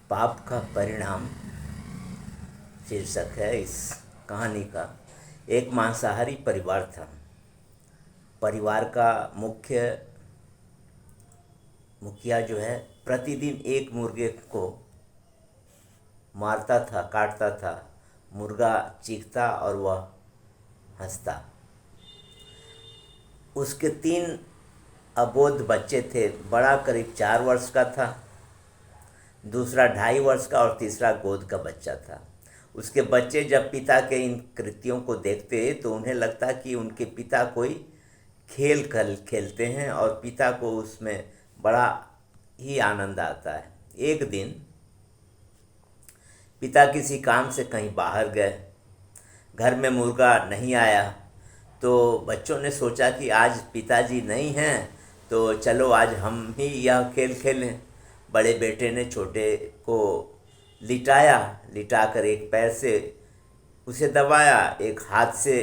पाप का परिणाम शीर्षक है इस कहानी का। एक मांसाहारी परिवार था। परिवार का मुखिया जो है प्रतिदिन एक मुर्गे को मारता था, काटता था। मुर्गा चीखता और वह हंसता। उसके 3 अबोध बच्चे थे। बड़ा करीब 4 वर्ष का था, दूसरा 2.5 वर्ष का और तीसरा गोद का बच्चा था। उसके बच्चे जब पिता के इन कृत्यों को देखते तो उन्हें लगता कि उनके पिता कोई खेल खेलते हैं और पिता को उसमें बड़ा ही आनंद आता है। एक दिन पिता किसी काम से कहीं बाहर गए। घर में मुर्गा नहीं आया तो बच्चों ने सोचा कि आज पिताजी नहीं हैं तो चलो आज हम ही यह खेल खेलें। बड़े बेटे ने छोटे को लिटाया, लिटाकर एक पैर से उसे दबाया, एक हाथ से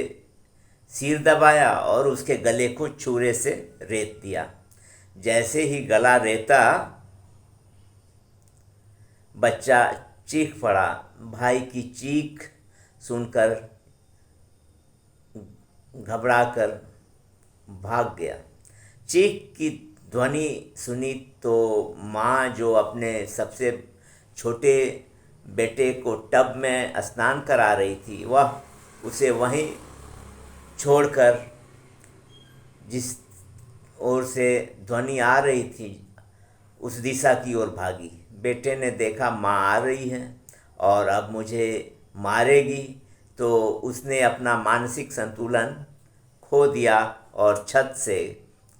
सिर दबाया और उसके गले को छुरे से रेत दिया। जैसे ही गला रेता, बच्चा चीख पड़ा। भाई की चीख सुनकर घबराकर भाग गया। चीख की ध्वनि सुनी तो माँ, जो अपने सबसे छोटे बेटे को टब में स्नान करा रही थी, वह उसे वहीं छोड़कर जिस ओर से ध्वनि आ रही थी उस दिशा की ओर भागी। बेटे ने देखा माँ आ रही है और अब मुझे मारेगी, तो उसने अपना मानसिक संतुलन खो दिया और छत से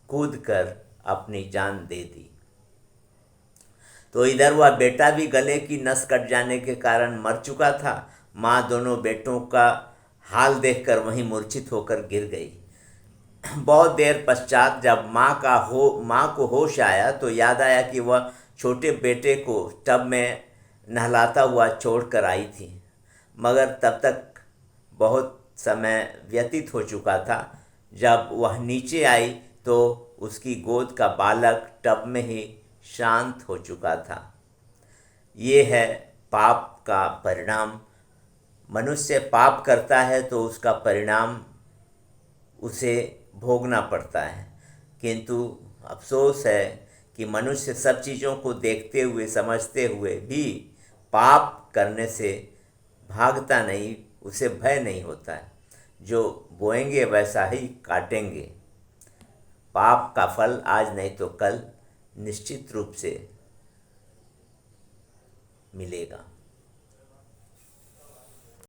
कूदकर अपनी जान दे दी। तो इधर वह बेटा भी गले की नस कट जाने के कारण मर चुका था। माँ दोनों बेटों का हाल देखकर वहीं मूर्छित होकर गिर गई। बहुत देर पश्चात जब माँ को होश आया तो याद आया कि वह छोटे बेटे को टब में नहलाता हुआ छोड़कर आई थी, मगर तब तक बहुत समय व्यतीत हो चुका था। जब वह नीचे आई तो उसकी गोद का बालक टब में ही शांत हो चुका था। ये है पाप का परिणाम। मनुष्य पाप करता है तो उसका परिणाम उसे भोगना पड़ता है, किंतु अफसोस है कि मनुष्य सब चीज़ों को देखते हुए, समझते हुए भी पाप करने से भागता नहीं, उसे भय नहीं होता है। जो बोएंगे वैसा ही काटेंगे। पाप का फल आज नहीं तो कल निश्चित रूप से मिलेगा।